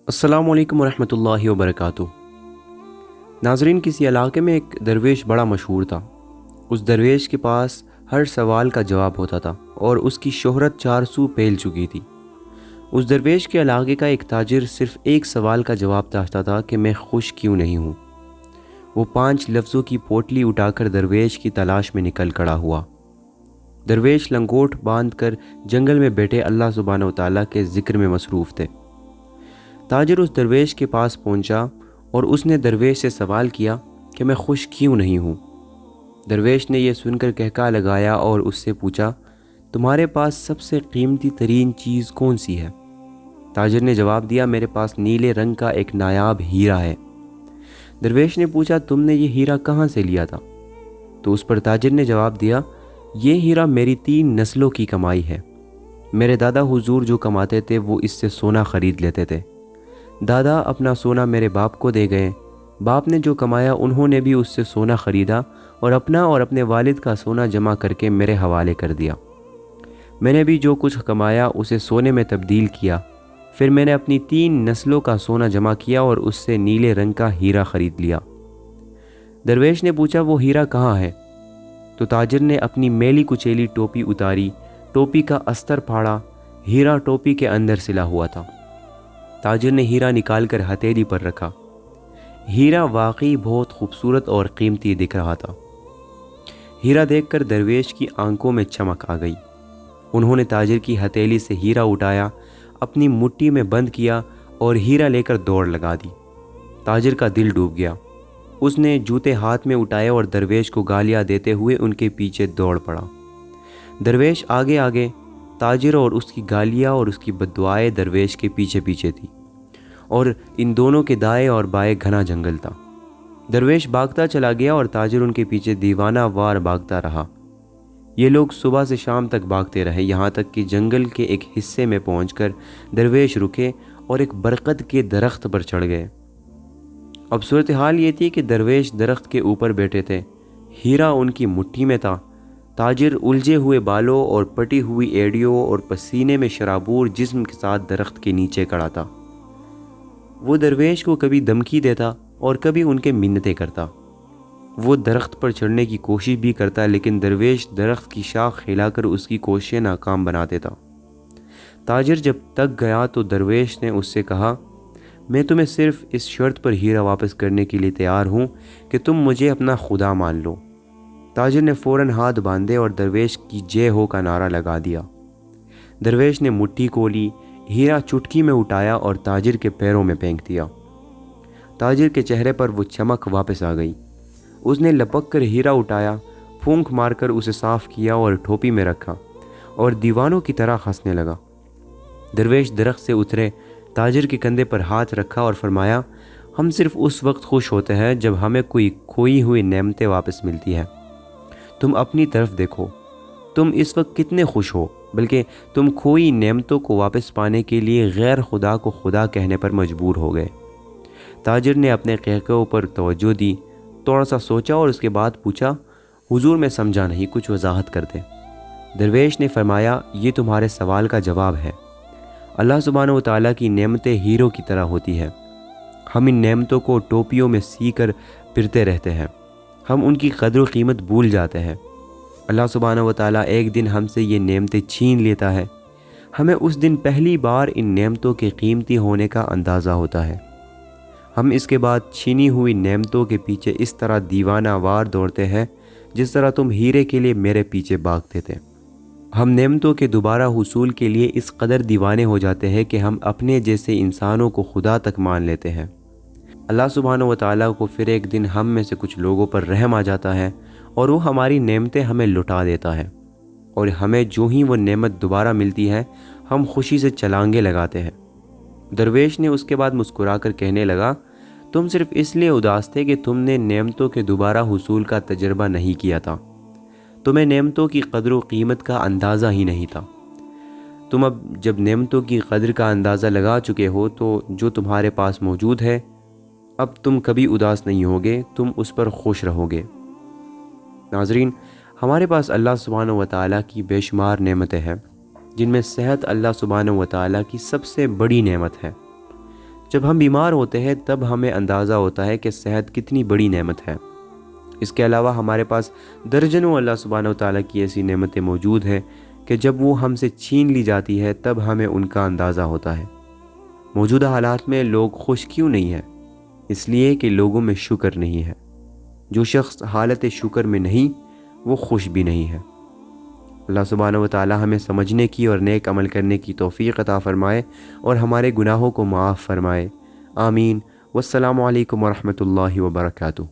السلام علیکم ورحمۃ اللہ وبرکاتہ۔ ناظرین، کسی علاقے میں ایک درویش بڑا مشہور تھا۔ اس درویش کے پاس ہر سوال کا جواب ہوتا تھا اور اس کی شہرت چار سو پھیل چکی تھی۔ اس درویش کے علاقے کا ایک تاجر صرف ایک سوال کا جواب چاہتا تھا کہ میں خوش کیوں نہیں ہوں۔ وہ 5 لفظوں کی پوٹلی اٹھا کر درویش کی تلاش میں نکل کھڑا ہوا۔ درویش لنگوٹ باندھ کر جنگل میں بیٹھے اللہ سبحانہ و تعالیٰ کے ذکر میں مصروف تھے۔ تاجر اس درویش کے پاس پہنچا اور اس نے درویش سے سوال کیا کہ میں خوش کیوں نہیں ہوں۔ درویش نے یہ سن کر کہکا لگایا اور اس سے پوچھا، تمہارے پاس سب سے قیمتی ترین چیز کون سی ہے؟ تاجر نے جواب دیا، میرے پاس نیلے رنگ کا ایک نایاب ہیرا ہے۔ درویش نے پوچھا، تم نے یہ ہیرا کہاں سے لیا تھا؟ تو اس پر تاجر نے جواب دیا، یہ ہیرا میری 3 نسلوں کی کمائی ہے۔ میرے دادا حضور جو کماتے تھے وہ اس سے سونا خرید لیتے تھے۔ دادا اپنا سونا میرے باپ کو دے گئے، باپ نے جو کمایا انہوں نے بھی اس سے سونا خریدا اور اپنا اور اپنے والد کا سونا جمع کر کے میرے حوالے کر دیا۔ میں نے بھی جو کچھ کمایا اسے سونے میں تبدیل کیا، پھر میں نے اپنی 3 نسلوں کا سونا جمع کیا اور اس سے نیلے رنگ کا ہیرا خرید لیا۔ درویش نے پوچھا، وہ ہیرا کہاں ہے؟ تو تاجر نے اپنی میلی کچیلی ٹوپی اتاری، ٹوپی کا استر پھاڑا، ہیرا ٹوپی کے اندر سلا ہوا تھا۔ تاجر نے ہیرا نکال کر ہتھیلی پر رکھا۔ ہیرا واقعی بہت خوبصورت اور قیمتی دکھ رہا تھا۔ ہیرا دیکھ کر درویش کی آنکھوں میں چمک آ گئی۔ انہوں نے تاجر کی ہتھیلی سے ہیرا اٹھایا، اپنی مٹھی میں بند کیا اور ہیرا لے کر دوڑ لگا دی۔ تاجر کا دل ڈوب گیا۔ اس نے جوتے ہاتھ میں اٹھائے اور درویش کو گالیاں دیتے ہوئے ان کے پیچھے دوڑ پڑا۔ درویش آگے آگے، تاجر اور اس کی گالیاں اور اس کی بددعائیں درویش کے پیچھے پیچھے تھی، اور ان دونوں کے دائیں اور بائیں گھنا جنگل تھا۔ درویش بھاگتا چلا گیا اور تاجر ان کے پیچھے دیوانہ وار بھاگتا رہا۔ یہ لوگ صبح سے شام تک بھاگتے رہے، یہاں تک کہ جنگل کے ایک حصے میں پہنچ کر درویش رکے اور ایک برقد کے درخت پر چڑھ گئے۔ اب صورتحال یہ تھی کہ درویش درخت کے اوپر بیٹھے تھے، ہیرا ان کی مٹھی میں تھا۔ تاجر الجھے ہوئے بالوں اور پٹی ہوئی ایڑیوں اور پسینے میں شرابور جسم کے ساتھ درخت کے نیچے کھڑا تھا۔ وہ درویش کو کبھی دھمکی دیتا اور کبھی ان کے منتیں کرتا۔ وہ درخت پر چڑھنے کی کوشش بھی کرتا، لیکن درویش درخت کی شاخ ہلا کر اس کی کوششیں ناکام بنا دیتا۔ تاجر جب تک گیا تو درویش نے اس سے کہا، میں تمہیں صرف اس شرط پر ہیرا واپس کرنے کے لیے تیار ہوں کہ تم مجھے اپنا خدا مان لو۔ تاجر نے فوراً ہاتھ باندھے اور درویش کی جے ہو کا نعرہ لگا دیا۔ درویش نے مٹھی کھولی، ہیرا چٹکی میں اٹھایا اور تاجر کے پیروں میں پھینک دیا۔ تاجر کے چہرے پر وہ چمک واپس آ گئی۔ اس نے لپک کر ہیرا اٹھایا، پھونک مار کر اسے صاف کیا اور ٹوپی میں رکھا اور دیوانوں کی طرح ہنسنے لگا۔ درویش درخت سے اترے، تاجر کے کندھے پر ہاتھ رکھا اور فرمایا، ہم صرف اس وقت خوش ہوتے ہیں جب ہمیں کوئی کھوئی ہوئی نعمتیں واپس ملتی ہے۔ تم اپنی طرف دیکھو، تم اس وقت کتنے خوش ہو، بلکہ تم کھوئی نعمتوں کو واپس پانے کے لیے غیر خدا کو خدا کہنے پر مجبور ہو گئے۔ تاجر نے اپنے قہقہوں پر توجہ دی، تھوڑا سا سوچا اور اس کے بعد پوچھا، حضور میں سمجھا نہیں، کچھ وضاحت کر دیں۔ درویش نے فرمایا، یہ تمہارے سوال کا جواب ہے۔ اللہ سبحانہ و تعالیٰ کی نعمتیں ہیروں کی طرح ہوتی ہیں۔ ہم ان نعمتوں کو ٹوپیوں میں سی کر پھرتے رہتے ہیں، ہم ان کی قدر و قیمت بھول جاتے ہیں۔ اللہ سبحانہ و تعالیٰ ایک دن ہم سے یہ نعمتیں چھین لیتا ہے، ہمیں اس دن پہلی بار ان نعمتوں کے قیمتی ہونے کا اندازہ ہوتا ہے۔ ہم اس کے بعد چھینی ہوئی نعمتوں کے پیچھے اس طرح دیوانہ وار دوڑتے ہیں جس طرح تم ہیرے کے لیے میرے پیچھے بھاگتے تھے۔ ہم نعمتوں کے دوبارہ حصول کے لیے اس قدر دیوانے ہو جاتے ہیں کہ ہم اپنے جیسے انسانوں کو خدا تک مان لیتے ہیں۔ اللہ سبحانہ و تعالیٰ کو پھر ایک دن ہم میں سے کچھ لوگوں پر رحم آ جاتا ہے اور وہ ہماری نعمتیں ہمیں لٹا دیتا ہے، اور ہمیں جو ہی وہ نعمت دوبارہ ملتی ہے ہم خوشی سے چھلانگیں لگاتے ہیں۔ درویش نے اس کے بعد مسکرا کر کہنے لگا، تم صرف اس لیے اداس تھے کہ تم نے نعمتوں کے دوبارہ حصول کا تجربہ نہیں کیا تھا، تمہیں نعمتوں کی قدر و قیمت کا اندازہ ہی نہیں تھا۔ تم اب جب نعمتوں کی قدر کا اندازہ لگا چکے ہو تو جو تمہارے پاس موجود ہے، اب تم کبھی اداس نہیں ہوگے، تم اس پر خوش رہو گے۔ ناظرین، ہمارے پاس اللہ سبحانہ و تعالیٰ کی بے شمار نعمتیں ہیں، جن میں صحت اللہ سبحانہ و تعالیٰ کی سب سے بڑی نعمت ہے۔ جب ہم بیمار ہوتے ہیں تب ہمیں اندازہ ہوتا ہے کہ صحت کتنی بڑی نعمت ہے۔ اس کے علاوہ ہمارے پاس درجنوں اللہ سبحانہ و تعالیٰ کی ایسی نعمتیں موجود ہیں کہ جب وہ ہم سے چھین لی جاتی ہے تب ہمیں ان کا اندازہ ہوتا ہے۔ موجودہ حالات میں لوگ خوش کیوں نہیں ہیں؟ اس لیے کہ لوگوں میں شکر نہیں ہے۔ جو شخص حالت شکر میں نہیں وہ خوش بھی نہیں ہے۔ اللہ سبحانہ و تعالیٰ ہمیں سمجھنے کی اور نیک عمل کرنے کی توفیق عطا فرمائے اور ہمارے گناہوں کو معاف فرمائے۔ آمین۔ والسلام علیکم ورحمۃ اللہ وبرکاتہ۔